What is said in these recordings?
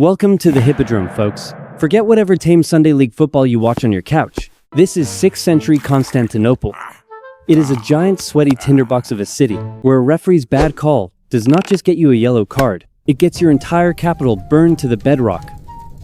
Welcome to the Hippodrome, folks. Forget whatever tame Sunday League football you watch on your couch. This is 6th century Constantinople. It is a giant, sweaty tinderbox of a city where a referee's bad call does not just get you a yellow card, it gets your entire capital burned to the bedrock.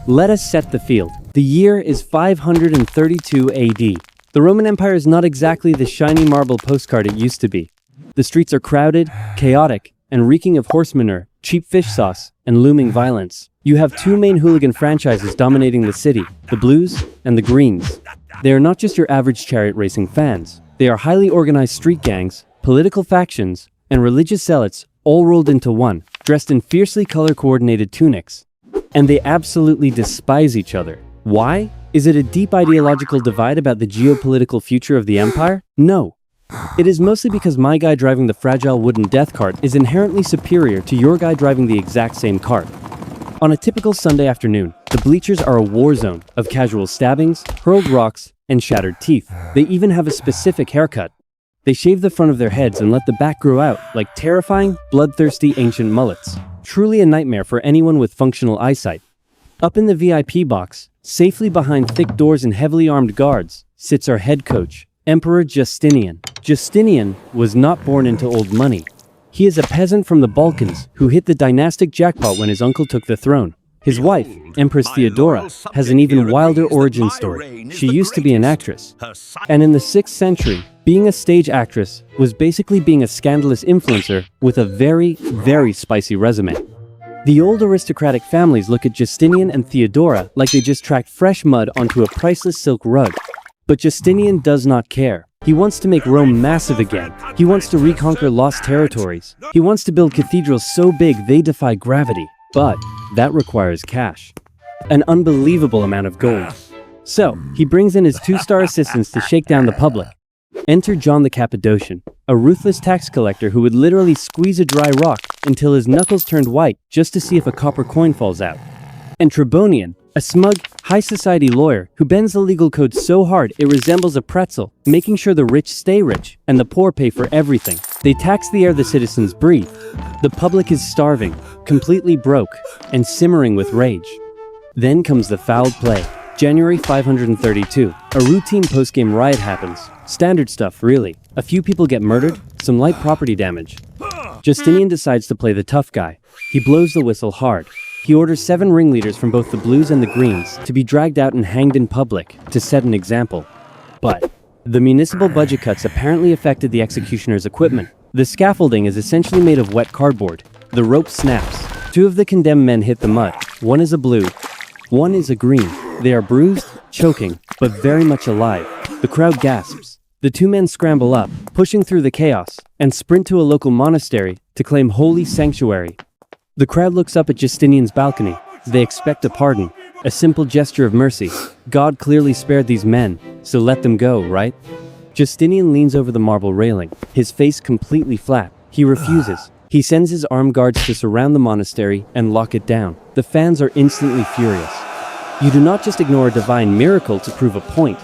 Let us set the field. The year is 532 AD. The Roman Empire is not exactly the shiny marble postcard it used to be. The streets are crowded, chaotic, and reeking of horse manure, cheap fish sauce, and looming violence. You have two main hooligan franchises dominating the city, the Blues and the Greens. They are not just your average chariot racing fans. They are highly organized street gangs, political factions, and religious zealots all rolled into one, dressed in fiercely color-coordinated tunics. And they absolutely despise each other. Why? Is it a deep ideological divide about the geopolitical future of the empire? No. It is mostly because my guy driving the fragile wooden death cart is inherently superior to your guy driving the exact same cart. On a typical Sunday afternoon, the bleachers are a war zone of casual stabbings, hurled rocks, and shattered teeth. They even have a specific haircut. They shave the front of their heads and let the back grow out like terrifying, bloodthirsty ancient mullets. Truly a nightmare for anyone with functional eyesight. Up in the VIP box, safely behind thick doors and heavily armed guards, sits our head coach, Emperor Justinian. Justinian was not born into old money. He is a peasant from the Balkans who hit the dynastic jackpot when his uncle took the throne. His wife, Empress Theodora, has an even wilder origin story. She used to be an actress. And in the 6th century, being a stage actress was basically being a scandalous influencer with a very, very spicy resume. The old aristocratic families look at Justinian and Theodora like they just tracked fresh mud onto a priceless silk rug. But Justinian does not care. He wants to make Rome massive again. He wants to reconquer lost territories. He wants to build cathedrals so big they defy gravity. But that requires cash. An unbelievable amount of gold. So, he brings in his 2-star assistants to shake down the public. Enter John the Cappadocian, a ruthless tax collector who would literally squeeze a dry rock until his knuckles turned white just to see if a copper coin falls out. And Tribonian, a smug, high society lawyer who bends the legal code so hard it resembles a pretzel, making sure the rich stay rich and the poor pay for everything. They tax the air the citizens breathe. The public is starving, completely broke, and simmering with rage. Then comes the foul play. January 532. A routine post-game riot happens. Standard stuff, really. A few people get murdered, some light property damage. Justinian decides to play the tough guy. He blows the whistle hard. He orders 7 ringleaders from both the Blues and the Greens to be dragged out and hanged in public to set an example. But the municipal budget cuts apparently affected the executioner's equipment. The scaffolding is essentially made of wet cardboard. The rope snaps. 2 of the condemned men hit the mud. One is a blue, one is a green. They are bruised, choking, but very much alive. The crowd gasps. The 2 men scramble up, pushing through the chaos, and sprint to a local monastery to claim holy sanctuary. The crowd looks up at Justinian's balcony. They expect a pardon, a simple gesture of mercy. God clearly spared these men, so let them go, right? Justinian leans over the marble railing, his face completely flat. He refuses. He sends his armed guards to surround the monastery and lock it down. The fans are instantly furious. You do not just ignore a divine miracle to prove a point.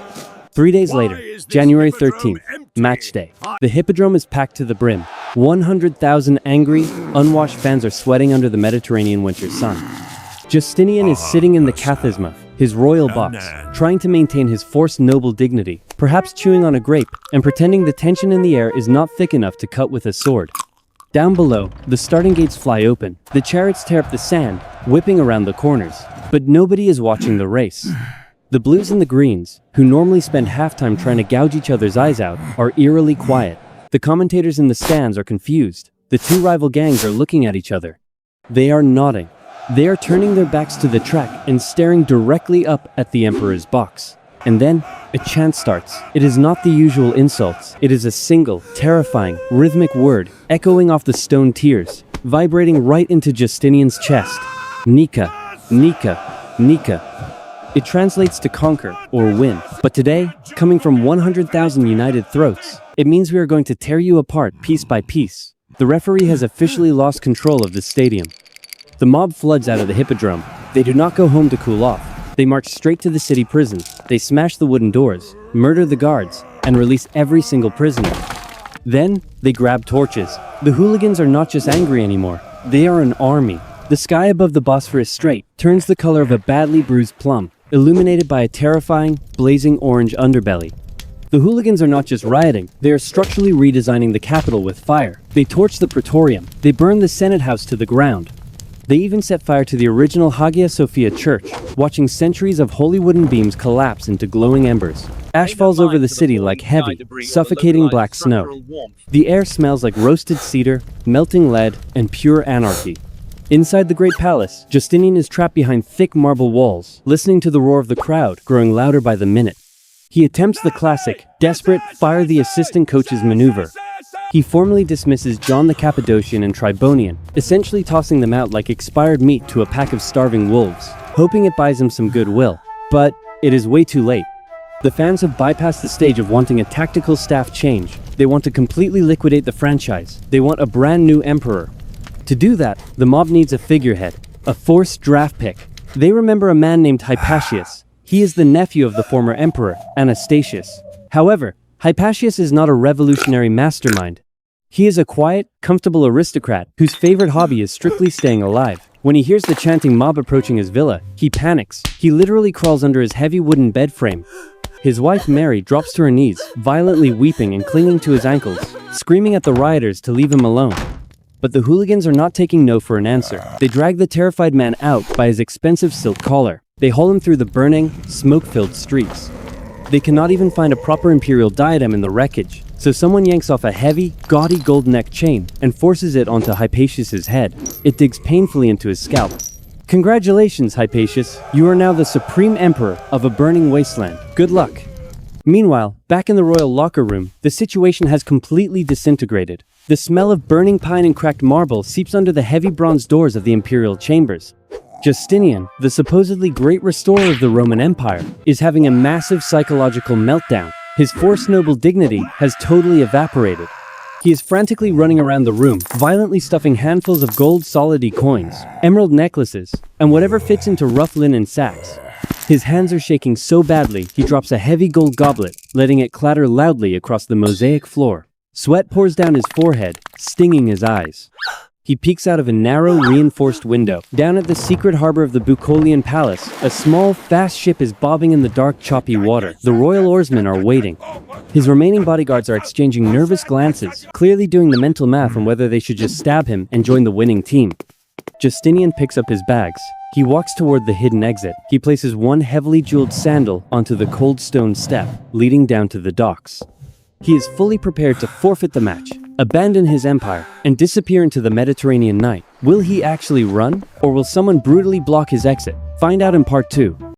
3 days later, January 13th, match day. The Hippodrome is packed to the brim. 100,000 angry, unwashed fans are sweating under the Mediterranean winter sun. Justinian is sitting in the kathisma, his royal box, trying to maintain his forced noble dignity, perhaps chewing on a grape and pretending the tension in the air is not thick enough to cut with a sword. Down below, the starting gates fly open. The chariots tear up the sand, whipping around the corners. But nobody is watching the race. The Blues and the Greens, who normally spend halftime trying to gouge each other's eyes out, are eerily quiet. The commentators in the stands are confused. The 2 rival gangs are looking at each other. They are nodding. They are turning their backs to the track and staring directly up at the Emperor's box. And then, a chant starts. It is not the usual insults. It is a single, terrifying, rhythmic word, echoing off the stone tiers, vibrating right into Justinian's chest. Nika, Nika, Nika. It translates to conquer or win. But today, coming from 100,000 united throats, it means we are going to tear you apart piece by piece. The referee has officially lost control of the stadium. The mob floods out of the Hippodrome. They do not go home to cool off. They march straight to the city prison. They smash the wooden doors, murder the guards, and release every single prisoner. Then, they grab torches. The hooligans are not just angry anymore. They are an army. The sky above the Bosphorus Strait turns the color of a badly bruised plum, illuminated by a terrifying, blazing orange underbelly. The hooligans are not just rioting, they are structurally redesigning the capital with fire. They torch the Praetorium, they burn the Senate House to the ground. They even set fire to the original Hagia Sophia Church, watching centuries of holy wooden beams collapse into glowing embers. Ash falls over the city like heavy, suffocating black snow. The air smells like roasted cedar, melting lead, and pure anarchy. Inside the Great Palace, Justinian is trapped behind thick marble walls, listening to the roar of the crowd growing louder by the minute. He attempts the classic, desperate, fire the assistant coach's maneuver. He formally dismisses John the Cappadocian and Tribonian, essentially tossing them out like expired meat to a pack of starving wolves, hoping it buys him some goodwill. But it is way too late. The fans have bypassed the stage of wanting a tactical staff change. They want to completely liquidate the franchise. They want a brand new emperor. To do that, the mob needs a figurehead, a forced draft pick. They remember a man named Hypatius. He is the nephew of the former emperor, Anastasius. However, Hypatius is not a revolutionary mastermind. He is a quiet, comfortable aristocrat whose favorite hobby is strictly staying alive. When he hears the chanting mob approaching his villa, he panics. He literally crawls under his heavy wooden bed frame. His wife Mary drops to her knees, violently weeping and clinging to his ankles, screaming at the rioters to leave him alone. But the hooligans are not taking no for an answer. They drag the terrified man out by his expensive silk collar. They haul him through the burning, smoke-filled streets. They cannot even find a proper imperial diadem in the wreckage, so someone yanks off a heavy, gaudy gold neck chain and forces it onto Hypatius's head. It digs painfully into his scalp. Congratulations, Hypatius. You are now the supreme emperor of a burning wasteland. Good luck. Meanwhile, back in the royal locker room, the situation has completely disintegrated. The smell of burning pine and cracked marble seeps under the heavy bronze doors of the imperial chambers. Justinian, the supposedly great restorer of the Roman Empire, is having a massive psychological meltdown. His forced noble dignity has totally evaporated. He is frantically running around the room, violently stuffing handfuls of gold solidi coins, emerald necklaces, and whatever fits into rough linen sacks. His hands are shaking so badly, he drops a heavy gold goblet, letting it clatter loudly across the mosaic floor. Sweat pours down his forehead, stinging his eyes. He peeks out of a narrow, reinforced window. Down at the secret harbor of the Bucolian Palace, a small, fast ship is bobbing in the dark, choppy water. The royal oarsmen are waiting. His remaining bodyguards are exchanging nervous glances, clearly doing the mental math on whether they should just stab him and join the winning team. Justinian picks up his bags. He walks toward the hidden exit. He places one heavily jeweled sandal onto the cold stone step, leading down to the docks. He is fully prepared to forfeit the match, abandon his empire, and disappear into the Mediterranean night. Will he actually run, or will someone brutally block his exit? Find out in part 2.